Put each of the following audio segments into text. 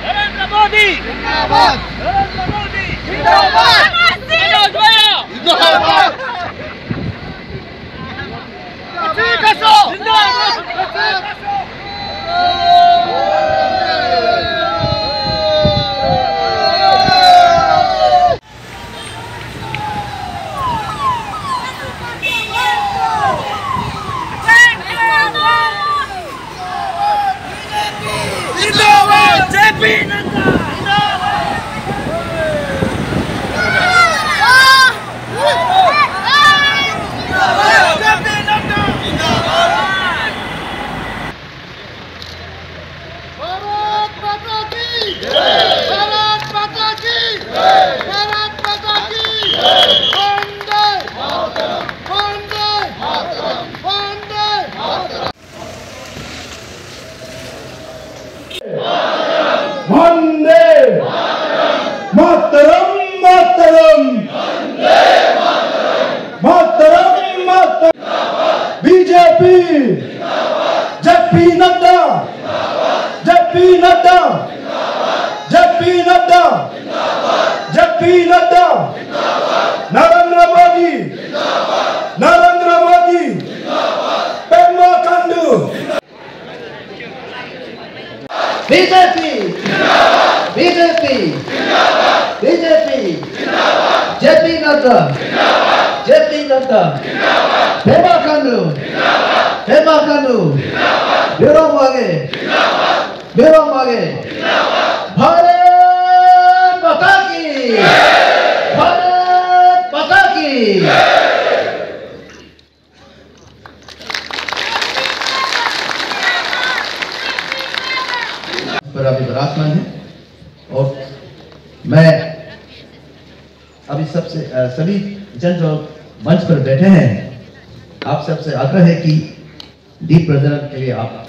नरेंद्र मोदी जिंदाबाद, नरेंद्र मोदी जिंदाबाद, मनोज भैया जिंदाबाद, वंदे मातरम मातरम मातरम मातरम BJP JP Nadda JP Nadda JP Nadda JP Nadda Narendra Modi Narendra Modi Pema Khandu BJP BJP BJP JP Nadda JP Nadda Pema Khandu विरोम वागे भारत माता की भारत माता की पर अभी विराजमान है और मैं अभी सभी जन जो मंच पर बैठे हैं आप सबसे आग्रह है कि दीप प्रज्वलन के लिए आप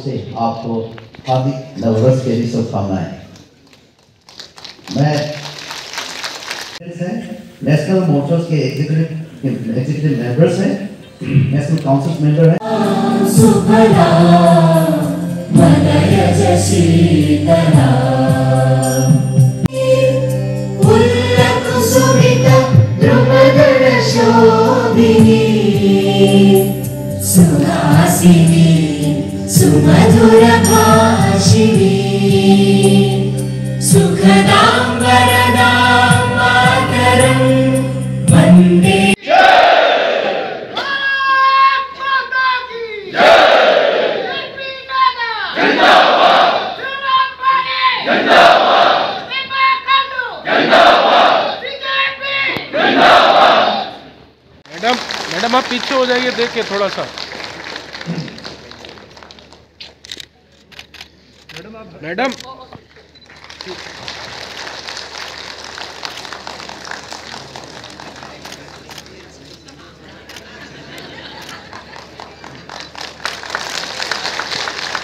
से आपको हार्दिक नववर्ष के लिए शुभकामनाएं। मैं नेशनल मोटर्स के एग्जीक्यूटिव मेंबर्स हैं, नेशनल काउंसिल मेंबर हैं। सुहासिनी सुमधुर भाषिणी सुखदां वरदां मातरं वन्दे। मैडम आप पीछे हो जाइए, देख के थोड़ा सा। मैडम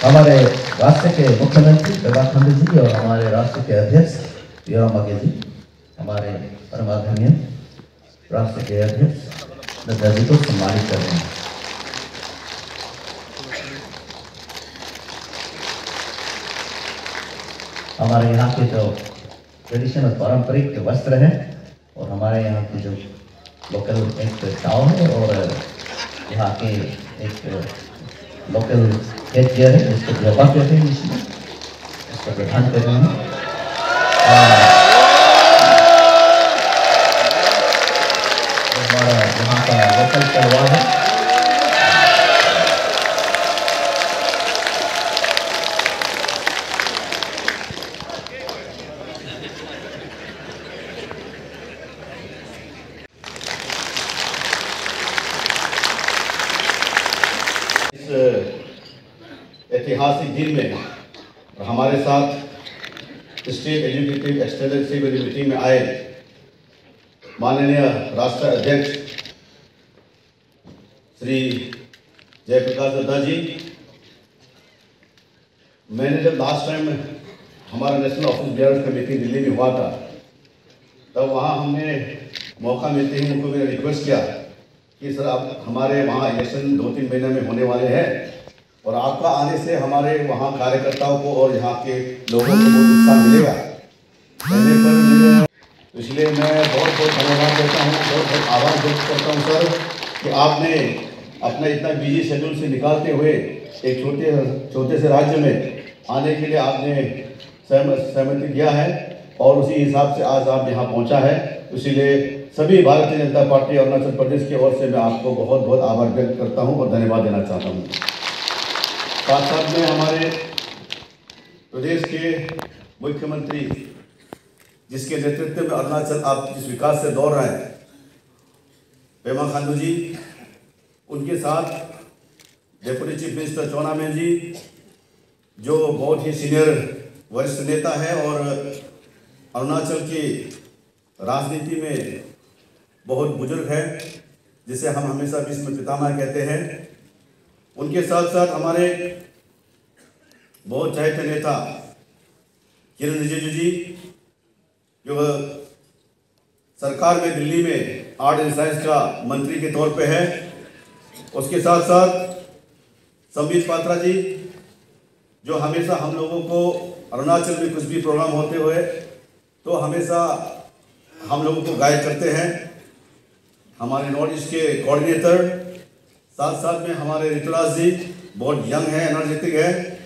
हमारे राष्ट्र के मुख्यमंत्री प्रभा खंड जी और हमारे राष्ट्र के अध्यक्ष योराम आगे जी, हमारे परमाधन्य राष्ट्र के अध्यक्ष नड्डा जी को सम्मानित कर रहे हैं। हमारे यहाँ के जो ट्रेडिशनल पारंपरिक वस्त्र हैं और हमारे यहाँ की जो लोकल एक टाउन है और यहाँ के एक लोकल हेड गियर है, उसको जोबा कहते हैं, इसमें उसका प्रधान कर रहे हैं। हमारा यहाँ का लोकल तलवार है। ऐतिहासिक दिन में हमारे साथ स्टेट एजुकेटिव एक्सटेंडेंसी मीटिंग में आए माननीय राष्ट्र अध्यक्ष श्री जयप्रकाश नड्डा जी। मैंने जब लास्ट टाइम हमारा नेशनल ऑफिस बेयर्स का मीटिंग दिल्ली में हुआ था, तब वहाँ हमने मौका मिलते ही उनको मैंने रिक्वेस्ट किया कि सर आप हमारे वहाँ इलेक्शन 2-3 महीने में होने वाले हैं और आपका आने से हमारे वहाँ कार्यकर्ताओं को और यहाँ के लोगों को बहुत उत्साह मिलेगा। कहने पर इसलिए मैं बहुत बहुत धन्यवाद देता हूँ, बहुत बहुत आभार व्यक्त करता हूँ सर कि आपने अपना इतना बिजी शेड्यूल से निकालते हुए एक छोटे से राज्य में आने के लिए आपने सहमति दिया है और उसी हिसाब से आज आप यहाँ पहुँचा है। इसीलिए सभी भारतीय जनता पार्टी अरुणाचल प्रदेश की ओर से मैं आपको बहुत बहुत आभार व्यक्त करता हूँ और धन्यवाद देना चाहता हूँ। साथ साथ में हमारे प्रदेश के मुख्यमंत्री जिसके नेतृत्व में अरुणाचल आप जिस विकास से दौड़ रहे हैं, पेमा खांडू जी, उनके साथ डेप्यूटी चीफ मिनिस्टर चौना मेन जी जो बहुत ही सीनियर वरिष्ठ नेता है और अरुणाचल की राजनीति में बहुत बुजुर्ग है, जिसे हम हमेशा भीष्म पितामह कहते हैं। उनके साथ साथ हमारे बहुत चाहते नेता किरण रिजिजू जी जो सरकार में दिल्ली में आर्ट एंड साइंस का मंत्री के तौर पे है, उसके साथ साथ संबित पात्रा जी जो हमेशा हम लोगों को अरुणाचल में कुछ भी प्रोग्राम होते हुए तो हमेशा हम लोगों को गाइड करते हैं। हमारे नॉर्थ ईस्ट के कोऑर्डिनेटर, साथ साथ में हमारे ऋतुराज जी बहुत यंग है, एनर्जेटिक है,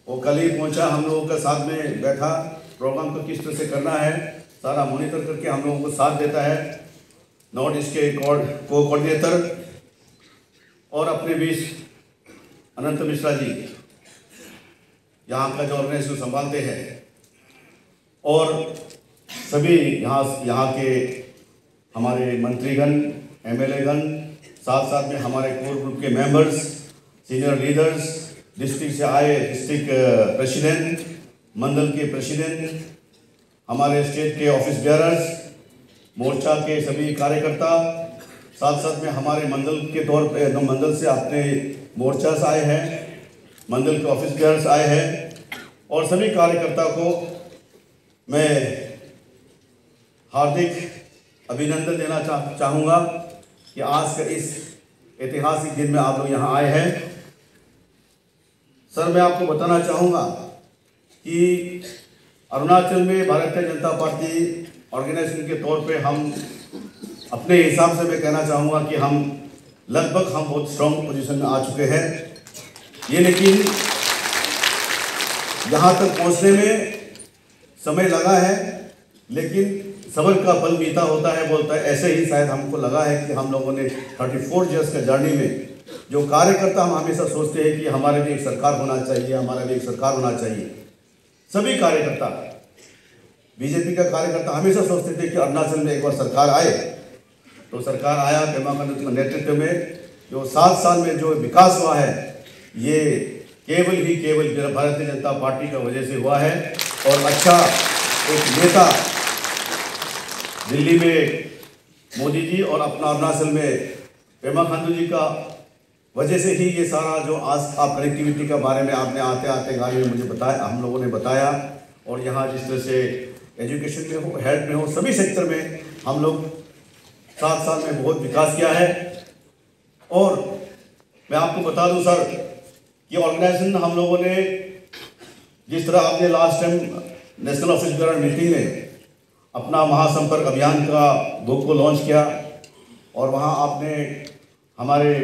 वो कल ही पहुंचा, हम लोगों के साथ में बैठा, प्रोग्राम को किस तरह से करना है सारा मॉनिटर करके हम लोगों को साथ देता है। नॉर्थ ईस्ट के कोऑर्डिनेटर और अपने बीच अनंत मिश्रा जी यहाँ का जो ऑर्गेनाइजेशन संभालते हैं और सभी यहाँ के हमारे मंत्रीगण, एमएलएगण, साथ साथ में हमारे कोर ग्रुप के मेंबर्स, सीनियर लीडर्स, डिस्ट्रिक्ट से आए डिस्ट्रिक्ट प्रेसिडेंट, मंडल के प्रेसिडेंट, हमारे स्टेट के ऑफिस बेयरर्स, मोर्चा के सभी कार्यकर्ता, साथ साथ में हमारे मंडल के तौर पे मंडल से अपने मोर्चा से आए हैं मंडल के ऑफिस गर्ल्स आए हैं और सभी कार्यकर्ता को मैं हार्दिक अभिनंदन देना चाहूँगा कि आज का इस ऐतिहासिक दिन में आप लोग यहाँ आए हैं। सर, मैं आपको बताना चाहूँगा कि अरुणाचल में भारतीय जनता पार्टी ऑर्गेनाइजेशन के तौर पे हम अपने हिसाब से मैं कहना चाहूँगा कि हम लगभग बहुत स्ट्रॉन्ग पोजीशन में आ चुके हैं। ये लेकिन यहाँ तक पहुँचने में समय लगा है, लेकिन सबर का फल मीठा होता है बोलता है, ऐसे ही शायद हमको लगा है कि हम लोगों ने 34 ईयर्स का जर्नी में जो कार्यकर्ता हम हमेशा सोचते हैं कि हमारे भी एक सरकार होना चाहिए, हमारा भी एक सरकार होना चाहिए। सभी कार्यकर्ता, बीजेपी का कार्यकर्ता हमेशा सोचते थे कि अरुणाचल में एक बार सरकार आए। तो सरकार आया पेमा खांडू के नेतृत्व में। जो 7 साल में जो विकास हुआ है ये केवल भारतीय जनता पार्टी का वजह से हुआ है। और अच्छा एक नेता दिल्ली में मोदी जी और अपना अरुणाचल में पेमा खांडू जी का वजह से ही ये सारा जो आज आप कनेक्टिविटी के बारे में आपने आते आते गाड़ी में मुझे बताया, हम लोगों ने बताया। और यहाँ जिस तरह से एजुकेशन में हो, हेल्थ में हो, सभी सेक्टर में हम लोग 7 साल में बहुत विकास किया है। और मैं आपको बता दूं सर कि ऑर्गेनाइजेशन हम लोगों ने जिस तरह आपने last time national office bearer meeting में अपना महासंपर्क अभियान का बुक को लॉन्च किया और वहाँ आपने हमारे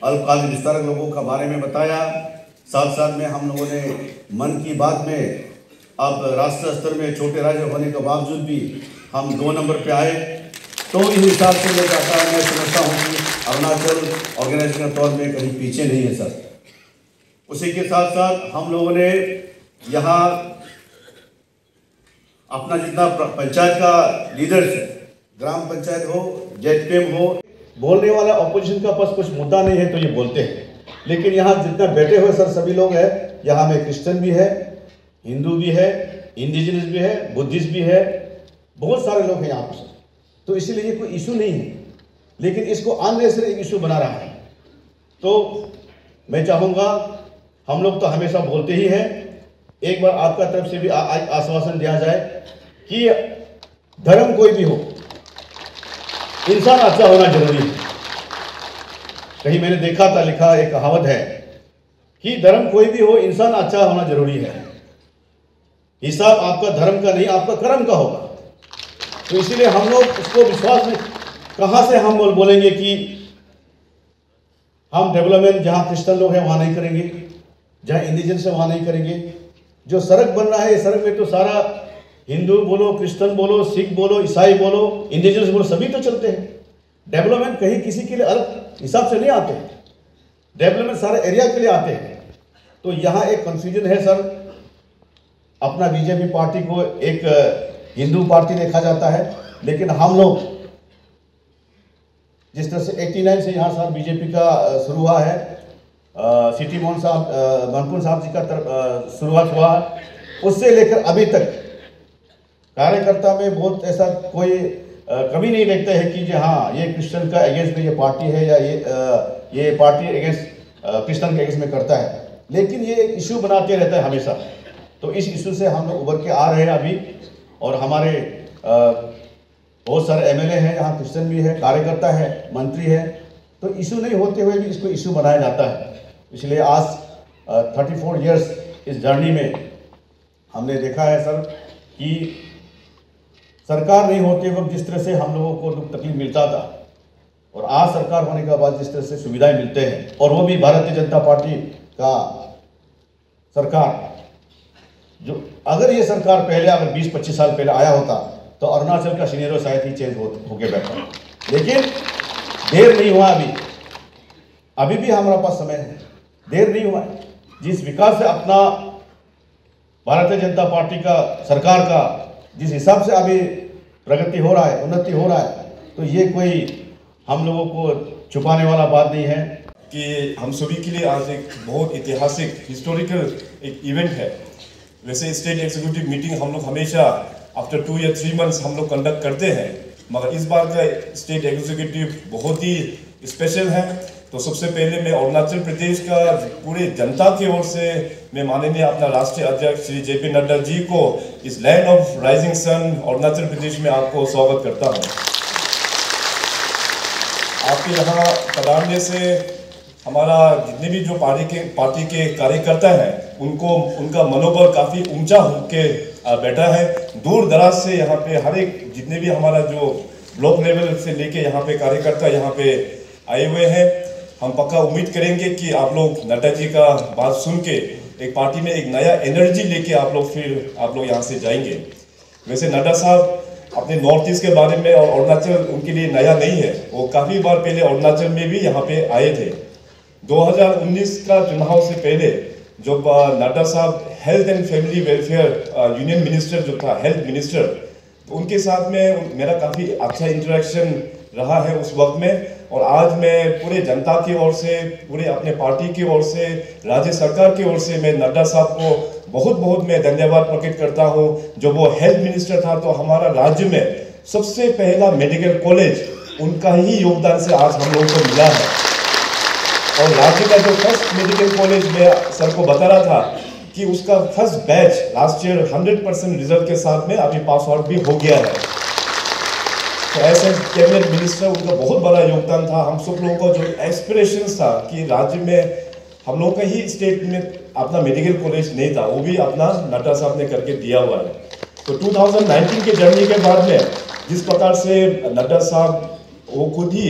अल्पकालीन विस्तारक लोगों का बारे में बताया। साथ साथ में हम लोगों ने मन की बात में अब राष्ट्रीय स्तर में छोटे राज्य होने के बावजूद भी हम 2 नंबर पे आए। तो इस हिसाब से मैं समझता हूँ कि अरुणाचल ऑर्गेनाइजेशन के तौर में कहीं पीछे नहीं है सर। उसी के साथ साथ हम लोगों ने यहाँ अपना जितना पंचायत का लीडर्स है, ग्राम पंचायत हो, जेडपीएम हो, बोलने वाला ऑपोजिशन का पास कुछ मुद्दा नहीं है तो ये बोलते हैं। लेकिन यहाँ जितना बैठे हुए सर सभी लोग हैं, यहाँ में क्रिश्चियन भी है, हिंदू भी है, इंडिजिनस भी है, बुद्धिस्ट भी है, बहुत सारे लोग हैं यहाँ पर। तो इसीलिए ये कोई इशू नहीं है, लेकिन इसको अननेसेसरी एक इशू बना रहा है। तो मैं चाहूँगा, हम लोग तो हमेशा बोलते ही हैं, एक बार आपका तरफ से भी आश्वासन दिया जाए कि धर्म कोई भी हो, इंसान अच्छा होना जरूरी है। कहीं मैंने देखा था, लिखा एक कहावत है कि धर्म कोई भी हो, इंसान अच्छा होना जरूरी है। हिसाब आपका धर्म का नहीं, आपका कर्म का होगा। तो इसीलिए हम लोग उसको विश्वास में कहाँ से हम बोलेंगे कि हम डेवलपमेंट जहाँ क्रिश्चियन लोग हैं वहाँ नहीं करेंगे, जहाँ इंडिजिनस है वहाँ नहीं करेंगे। जो सड़क बन रहा है, ये सड़क में तो सारा हिंदू बोलो, क्रिश्चियन बोलो, सिख बोलो, ईसाई बोलो, इंडिजिनस बोलो, सभी तो चलते हैं। डेवलपमेंट कहीं किसी के लिए अलग हिसाब से नहीं आते, डेवलपमेंट सारे एरिया के लिए आते हैं। तो यहाँ एक कंफ्यूजन है सर। अपना बीजेपी पार्टी को एक हिंदू पार्टी देखा जाता है, लेकिन हम लोग जिस तरह से 89 से यहाँ सर बीजेपी का शुरू हुआ है, सिटी मोहन साहब मनपुर साहब जी का शुरुआत हुआ, उससे लेकर अभी तक कार्यकर्ता में बहुत ऐसा कोई कमी नहीं देखते हैं कि जी हाँ ये क्रिश्चियन का अगेंस्ट में ये पार्टी है या ये पार्टी अगेंस्ट क्रिश्चियन के अगेंस्ट में करता है। लेकिन ये एक इशू बनाते रहता है हमेशा। तो इस इशू से हम लोग उभर के आ रहे हैं अभी। और हमारे बहुत सारे एमएलए हैं, यहाँ क्रिश्चियन भी है, कार्यकर्ता है, मंत्री है। तो इशू नहीं होते हुए भी इसको इशू बनाया जाता है। इसलिए आज 34 इयर्स इस जर्नी में हमने देखा है सर कि सरकार नहीं होते वक्त जिस तरह से हम लोगों को दुख तकलीफ मिलता था, और आज सरकार होने के बाद जिस तरह से सुविधाएं मिलते हैं, और वो भी भारतीय जनता पार्टी का सरकार। जो अगर ये सरकार पहले अगर 20-25 साल पहले आया होता तो अरुणाचल का सिनेरियो शायद ही चेंज होके बैठा। लेकिन देर नहीं हुआ, अभी भी हमारे पास समय है, देर नहीं हुआ है। जिस विकास से अपना भारतीय जनता पार्टी का सरकार का जिस हिसाब से अभी प्रगति हो रहा है, उन्नति हो रहा है, तो ये कोई हम लोगों को छुपाने वाला बात नहीं है कि हम सभी के लिए आज एक बहुत ऐतिहासिक हिस्टोरिकल एक इवेंट है। वैसे स्टेट एग्जीक्यूटिव मीटिंग हम लोग हमेशा आफ्टर 2 या 3 मंथ्स हम लोग कंडक्ट करते हैं, मगर इस बार का स्टेट एग्जीक्यूटिव बहुत ही स्पेशल है। तो सबसे पहले मैं अरुणाचल प्रदेश का पूरे जनता की ओर से मैं माननीय अपना राष्ट्रीय अध्यक्ष श्री JP नड्डा जी को इस land of rising sun Arunachal Pradesh में आपको स्वागत करता हूँ। आपके यहाँ पधारने से हमारा जितने भी जो पार्टी के कार्यकर्ता हैं उनका मनोबल काफ़ी ऊंचा होके बैठा है। दूर दराज से यहाँ पे हर एक जितने भी हमारा जो ब्लॉक लेवल से लेके यहाँ पे कार्यकर्ता यहाँ पे आए हुए हैं। हम पक्का उम्मीद करेंगे कि आप लोग नड्डा जी का बात सुन के एक पार्टी में एक नया एनर्जी लेके आप लोग यहाँ से जाएंगे। वैसे नड्डा साहब अपने नॉर्थ ईस्ट के बारे में और अरुणाचल उनके लिए नया नहीं है, वो काफ़ी बार पहले अरुणाचल में भी यहाँ पे आए थे। 2019 का चुनाव से पहले जब नड्डा साहब health and family welfare union minister जो था, हेल्थ मिनिस्टर, तो उनके साथ में मेरा काफ़ी अच्छा इंटरेक्शन रहा है उस वक्त में। और आज मैं पूरे जनता की ओर से, पूरे अपने पार्टी की ओर से, राज्य सरकार की ओर से मैं नड्डा साहब को बहुत मैं धन्यवाद प्रकट करता हूँ। जब वो हेल्थ मिनिस्टर था तो हमारा राज्य में सबसे पहला मेडिकल कॉलेज उनका ही योगदान से आज हम लोगों को मिला है। और राज्य का जो फर्स्ट मेडिकल कॉलेज मैं सर को बता रहा था कि उसका first batch last year 100% result के साथ में अभी पास आउट भी हो गया है। तो ऐसे कैबिनेट मिनिस्टर उनका बहुत बड़ा योगदान था। हम सब लोगों का जो एस्पिरेशंस था कि राज्य में हम लोग का ही स्टेट में अपना मेडिकल कॉलेज नहीं था, वो भी अपना नड्डा साहब ने करके दिया हुआ है। तो 2019 के जर्नी के बाद में जिस प्रकार से नड्डा साहब वो खुद ही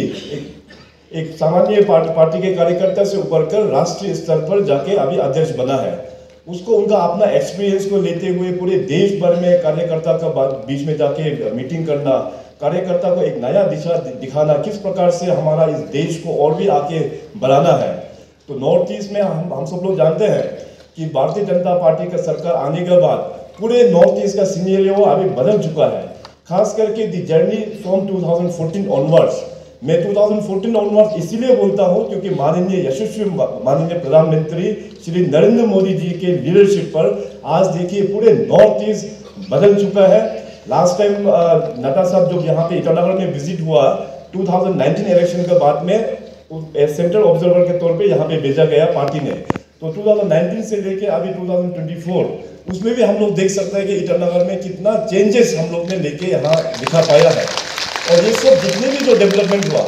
एक सामान्य पार्टी के कार्यकर्ता से उभर कर राष्ट्रीय स्तर पर जाके अभी अध्यक्ष बना है, उसको उनका अपना एक्सपीरियंस को लेते हुए पूरे देश भर में कार्यकर्ता का बीच में जाके मीटिंग करना, कार्यकर्ता को एक नया दिशा दिखाना, किस प्रकार से हमारा इस देश को और भी आगे बढ़ाना है। तो नॉर्थ ईस्ट में हम सब लोग जानते हैं कि भारतीय जनता पार्टी का सरकार आने के बाद पूरे नॉर्थ ईस्ट का सिनेरियो अभी बदल चुका है। खास करके दी जर्नी फ्रॉम 2014 ऑनवर्ड्स, मैं 2014 ऑनवर्ड्स इसीलिए बोलता हूँ क्योंकि माननीय यशस्वी माननीय प्रधानमंत्री श्री नरेंद्र मोदी जी के लीडरशिप पर आज देखिए पूरे नॉर्थ ईस्ट बदल चुका है। लास्ट टाइम नड्डा साहब जब यहाँ पे ईटानगर में विजिट हुआ 2019 इलेक्शन के बाद में सेंट्रल ऑब्जर्वर के तौर पे यहाँ पे भेजा गया पार्टी ने। तो 2019 से लेके अभी 2024 उसमें भी हम लोग देख सकते हैं कि ईटानगर में कितना चेंजेस हम लोग ने लेके यहाँ दिखा पाया है। और ये सब जितने भी जो डेवलपमेंट हुआ,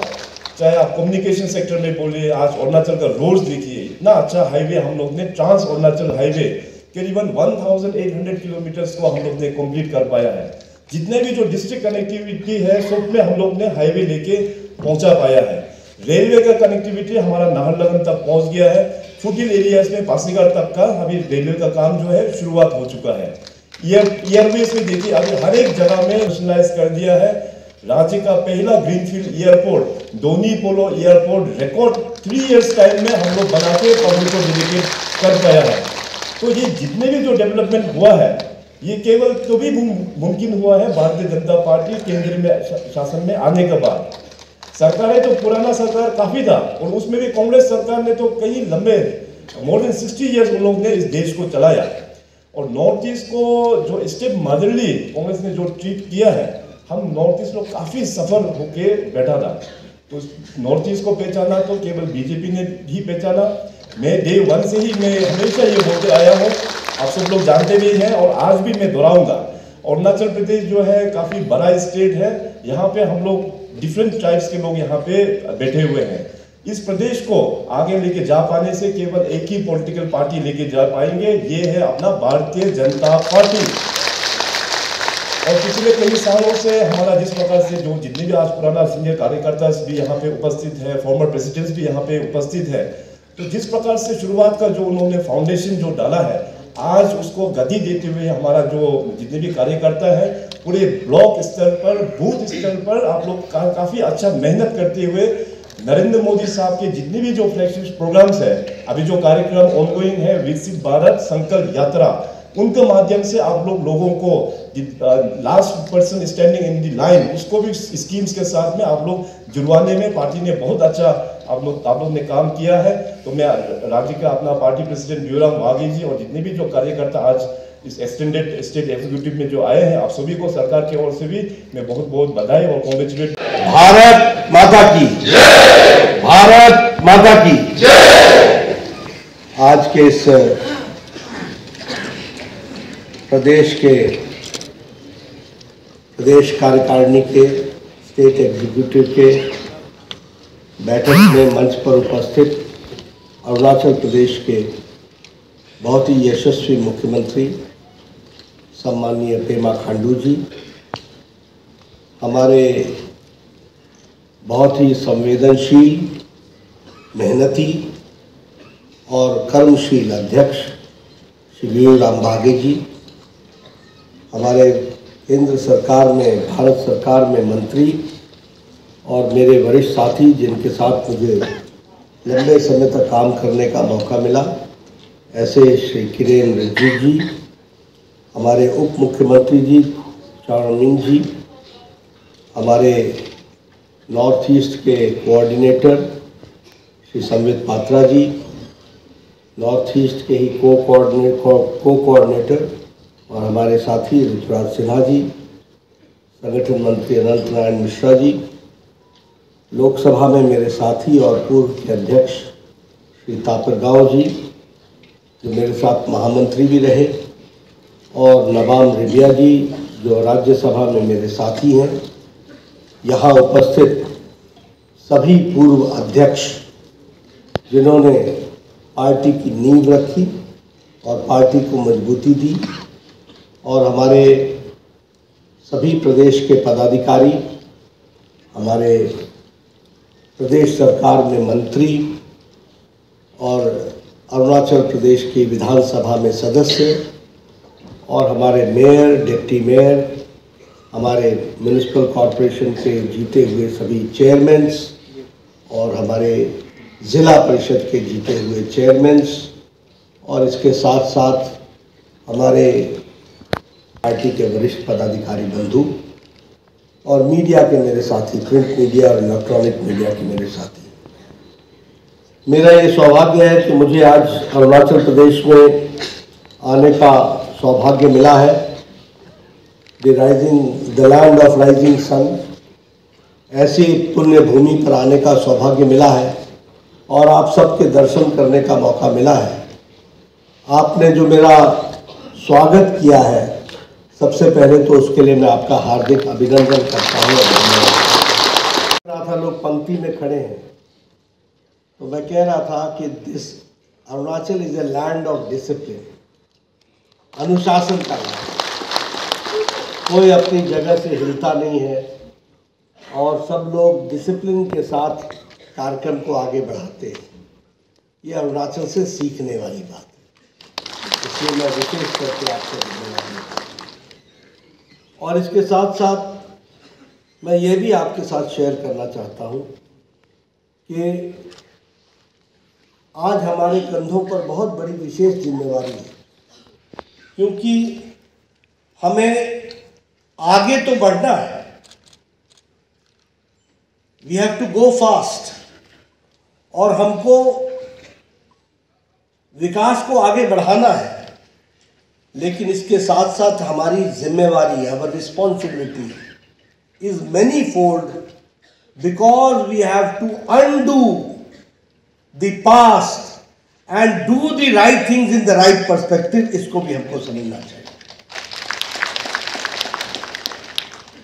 चाहे आप कम्युनिकेशन सेक्टर में बोलिए, आज अरुणाचल का रोड्स देखिए, इतना अच्छा हाईवे हम लोग ने, ट्रांस अरुणाचल हाईवे करीबन 1800 किलोमीटर्स को हम लोग ने कंप्लीट कर पाया है। जितने भी जो डिस्ट्रिक्ट कनेक्टिविटी है सब में हम लोग ने हाईवे लेके पहुंचा पाया है। रेलवे का कनेक्टिविटी हमारा नाहरलगुन तक पहुंच गया है। फुटिल एरियाज में पासीघाट तक का अभी रेलवे का काम जो है शुरुआत हो चुका है। एयरवेज में देखिए अभी हर एक जगह में नेशनलाइज कर दिया है। राज्य का पहला ग्रीनफील्ड एयरपोर्ट दोनी पोलो एयरपोर्ट रिकॉर्ड 3 इयर्स टाइम में हम लोग बना के पब्लिक को डेडिकेट कर पाया है। तो ये जितने भी जो डेवलपमेंट हुआ है ये केवल तो भी मुमकिन हुआ है भारतीय जनता पार्टी केंद्र में शासन में आने के बाद। सरकारें तो पुराना सरकार काफी था और उसमें भी कांग्रेस सरकार ने तो कई लंबे मोर देन 60 इयर्स उन लोग ने इस देश को चलाया। और नॉर्थ ईस्ट को जो स्टेप मदरली कांग्रेस ने जो ट्रीट किया है, हम नॉर्थ ईस्ट लोग काफी सफल होके बैठा था। तो नॉर्थ ईस्ट को पहचाना तो केवल बीजेपी ने ही पहचाना। मैं डे 1 से ही मैं हमेशा ये बोलते आया हूँ, आप सब लोग जानते भी हैं और आज भी मैं दोहराऊंगा। अरुणाचल प्रदेश जो है काफी बड़ा स्टेट है, यहाँ पे हम लोग डिफरेंट ट्राइब्स के लोग यहाँ पे बैठे हुए हैं। इस प्रदेश को आगे लेके जा पाने से केवल एक ही पॉलिटिकल पार्टी लेके जा पाएंगे, ये है अपना भारतीय जनता पार्टी। और पिछले कई सालों से हमारा जिस प्रकार से जो जितने भी आज पुराना सीनियर कार्यकर्ता भी यहाँ पे उपस्थित है, फॉर्मर प्रेसिडेंट्स भी यहाँ पे उपस्थित है, तो जिस प्रकार से शुरुआत का जो उन्होंने फाउंडेशन जो डाला है, आज उसको गति देते हुए हमारा जो जितने भी कार्यकर्ता है पूरे ब्लॉक स्तर पर, बूथ स्तर पर आप लोग काफी अच्छा मेहनत करते हुए नरेंद्र मोदी साहब के जितने भी जो फ्लैगशिप प्रोग्राम्स है, अभी जो कार्यक्रम ऑनगोइंग है, विकसित भारत संकल्प यात्रा, उनके माध्यम से आप लोगों को last person standing in the line उसको भी स्कीम्स के साथ में आप लोग जुड़वाने में पार्टी ने बहुत अच्छा आप लोग ने काम किया है। तो मैं राज्य का अपना पार्टी प्रेसिडेंट ब्यूराम वाघी जी और जितने भी जो कार्यकर्ता आज इस एक्सटेंडेड स्टेट एग्जीक्यूटिव में जो आए हैं, आप सभी को सरकार की ओर से भी मैं बहुत बहुत बधाई और कॉन्ग्रेचुलेट। भारत माता की जय, भारत माता की जय। आज के इस प्रदेश कार्यकारिणी के स्टेट एग्जीक्यूटिव के बैठक में मंच पर उपस्थित अरुणाचल प्रदेश के बहुत ही यशस्वी मुख्यमंत्री सम्माननीय पेमा खांडू जी, हमारे बहुत ही संवेदनशील, मेहनती और कर्मशील अध्यक्ष श्री वीरू राम बागे जी, हमारे केंद्र सरकार में, भारत सरकार में मंत्री और मेरे वरिष्ठ साथी जिनके साथ मुझे लंबे समय तक काम करने का मौका मिला, ऐसे श्री किरेन रिजिजू जी, हमारे उप मुख्यमंत्री जी चाउमिन जी, हमारे नॉर्थ ईस्ट के कोऑर्डिनेटर श्री संबित पात्रा जी, नॉर्थ ईस्ट के ही को कोऑर्डिनेटर और हमारे साथी ऋतुराज सिन्हा जी, संगठन मंत्री अनंत नारायण मिश्रा जी, लोकसभा में मेरे साथी और पूर्व के अध्यक्ष श्री तापर गांव जी जो मेरे साथ महामंत्री भी रहे, और नबाम रिबिया जी जो राज्यसभा में मेरे साथी हैं, यहाँ उपस्थित सभी पूर्व अध्यक्ष जिन्होंने पार्टी की नींव रखी और पार्टी को मजबूती दी, और हमारे सभी प्रदेश के पदाधिकारी, हमारे प्रदेश सरकार में मंत्री और अरुणाचल प्रदेश की विधानसभा में सदस्य, और हमारे मेयर, डिप्टी मेयर, हमारे म्युनिसिपल कॉरपोरेशन के जीते हुए सभी चेयरमैन्स और हमारे ज़िला परिषद के जीते हुए चेयरमैन्स, और इसके साथ साथ हमारे पार्टी के वरिष्ठ पदाधिकारी बंधु और मीडिया के मेरे साथी, प्रिंट मीडिया और इलेक्ट्रॉनिक मीडिया के मेरे साथी। मेरा ये सौभाग्य है कि मुझे आज अरुणाचल प्रदेश में आने का सौभाग्य मिला है। The land of rising sun, ऐसी पुण्य भूमि पर आने का सौभाग्य मिला है और आप सबके दर्शन करने का मौका मिला है। आपने जो मेरा स्वागत किया है, सबसे पहले तो उसके लिए मैं आपका हार्दिक अभिनंदन करता हूँ। रहा था लोग पंक्ति में खड़े हैं, तो मैं कह रहा था कि this Arunachal is a land of discipline, अनुशासन का लैंड। कोई अपनी जगह से हिलता नहीं है और सब लोग डिसिप्लिन के साथ कार्यक्रम को आगे बढ़ाते हैं। ये अरुणाचल से सीखने वाली बात है, इसलिए मैं विशेष करके आपसे धन्यवाद देता हूँ। और इसके साथ साथ मैं ये भी आपके साथ शेयर करना चाहता हूँ कि आज हमारे कंधों पर बहुत बड़ी विशेष जिम्मेवारी है, क्योंकि हमें आगे तो बढ़ना है। We have to go fast, और हमको विकास को आगे बढ़ाना है, लेकिन इसके साथ साथ हमारी जिम्मेवारी, our responsibility is many fold, because we have to undo the past and do the right things in the right perspective. इसको भी हमको समझना चाहिए।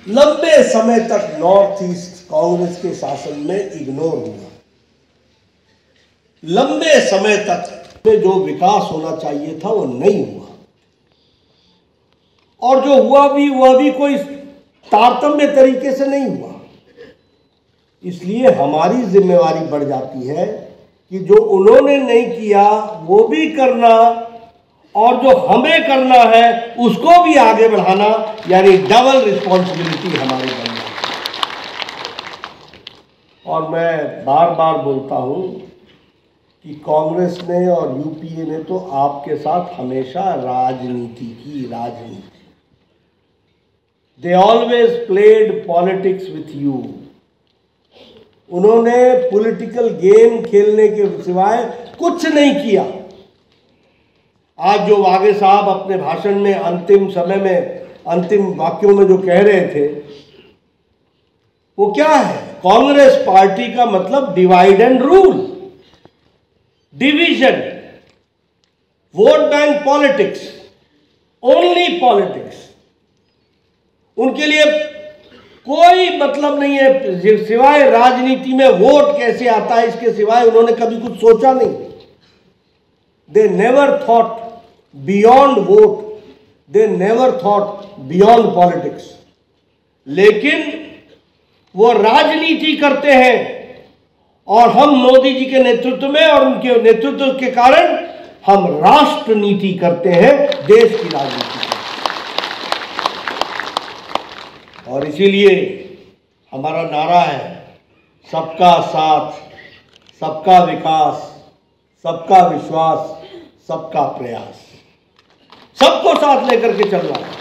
लंबे समय तक नॉर्थ ईस्ट कांग्रेस के शासन में इग्नोर हुआ। लंबे समय तक में जो विकास होना चाहिए था वो नहीं हुआ, और जो हुआ भी वह भी कोई तारतम्य तरीके से नहीं हुआ। इसलिए हमारी जिम्मेवारी बढ़ जाती है कि जो उन्होंने नहीं किया वो भी करना, और जो हमें करना है उसको भी आगे बढ़ाना, यानी डबल रिस्पॉन्सिबिलिटी हमारी बनना। और मैं बार बार बोलता हूं कि कांग्रेस ने और यूपीए ने तो आपके साथ हमेशा राजनीति की। They always played politics with you. उन्होंने पॉलिटिकल गेम खेलने के सिवाय कुछ नहीं किया। आज जो वागे साहब अपने भाषण में अंतिम समय में अंतिम वाक्यों में जो कह रहे थे वो क्या है? कांग्रेस पार्टी का मतलब divide and rule, division, vote bank politics, only politics. उनके लिए कोई मतलब नहीं है सिवाय राजनीति में वोट कैसे आता है इसके सिवाय उन्होंने कभी कुछ सोचा नहीं। They never thought beyond vote, they never thought beyond politics. लेकिन वो राजनीति करते हैं और हम मोदी जी के नेतृत्व में और उनके नेतृत्व के कारण हम राष्ट्र नीति करते हैं, देश की राजनीति। और इसीलिए हमारा नारा है सबका साथ, सबका विकास, सबका विश्वास, सबका प्रयास। सबको साथ लेकर के चलना है।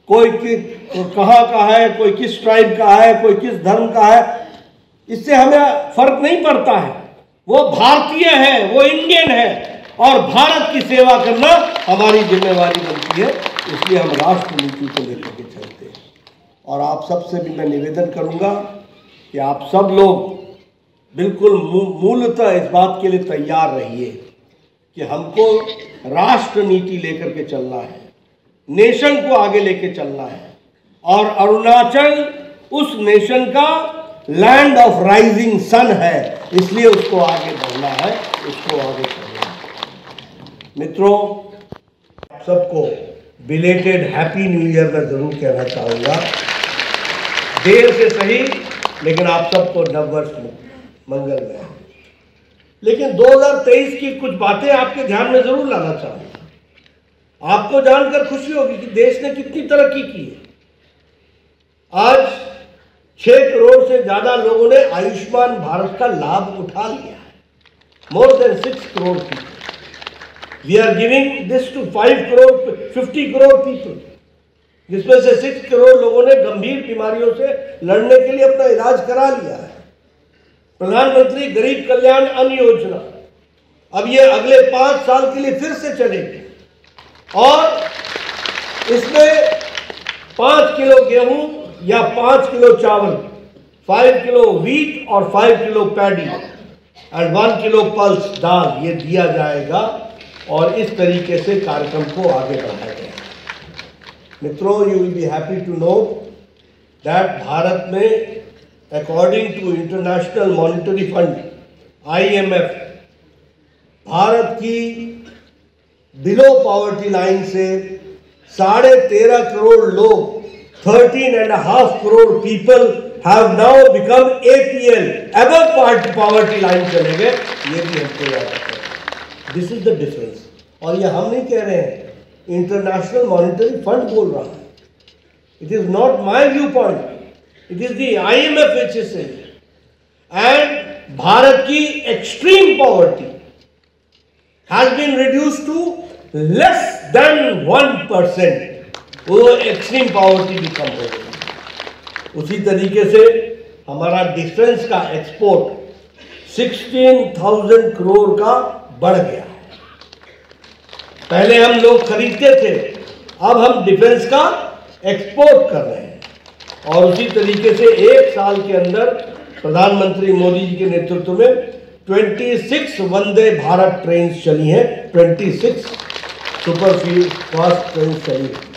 कोई कहाँ का है, कोई किस ट्राइब का है, कोई किस धर्म का है, इससे हमें फर्क नहीं पड़ता है। वो भारतीय है, वो इंडियन है और भारत की सेवा करना हमारी जिम्मेवारी बनती है। इसलिए हम राष्ट्र नीति को लेकर के चलते हैं। और आप सबसे भी मैं निवेदन करूंगा कि आप सब लोग बिल्कुल मूलतः इस बात के लिए तैयार रहिए कि हमको राष्ट्र नीति लेकर के चलना है, नेशन को आगे लेके चलना है। और अरुणाचल उस नेशन का लैंड ऑफ राइजिंग सन है, इसलिए उसको आगे बढ़ना है, उसको आगे करना है। मित्रों, आप सबको बिलेटेड हैप्पी न्यू ईयर मैं जरूर कहना चाहूँगा। देर से सही, लेकिन आप सबको नववर्ष मंगलमय। लेकिन 2023 की कुछ बातें आपके ध्यान में जरूर लाना चाहूँगा। आपको जानकर खुशी होगी कि देश ने कितनी तरक्की की है। आज 6 करोड़ से ज्यादा लोगों ने आयुष्मान भारत का लाभ उठा लिया है। More than 6 crore people. We are giving this to 50 crore people, जिसमें से 6 करोड़ लोगों ने गंभीर बीमारियों से लड़ने के लिए अपना इलाज करा लिया है। प्रधानमंत्री गरीब कल्याण अन्न योजना अब ये अगले 5 साल के लिए फिर से चलेगी और इसमें 5 किलो गेहूं या 5 किलो चावल, 5 किलो व्हीट और 5 kilo paddy and 1 kilo pulse दाल ये दिया जाएगा। और इस तरीके से कार्यक्रम को आगे बढ़ाया जाएगा। मित्रों, you will be happy to know that Bharat में according to International Monetary Fund IMF, Bharat की बिलो पॉवर्टी लाइन से 13.5 करोड़ लोग, 13.5 crore people have now become APL, above poverty line चले गए। ये भी हमको याद रखना। This is the difference. और ये हम नहीं कह रहे हैं, इंटरनेशनल मॉनेटरी फंड बोल रहा है। It is not my view point, it is the IMF which is saying। And Bharat की extreme poverty has been reduced to less than 1%। वो एक्सट्रीम पॉवर्टी भी कम हो गई। उसी तरीके से हमारा डिफेंस का एक्सपोर्ट 16,000 करोड़ का बढ़ गया। पहले हम लोग खरीदते थे, अब हम डिफेंस का एक्सपोर्ट कर रहे हैं। और उसी तरीके से 1 साल के अंदर प्रधानमंत्री मोदी जी के नेतृत्व में 26 वंदे भारत ट्रेन चली हैं, 26 सुपर फास्ट ट्रेन चली हैं।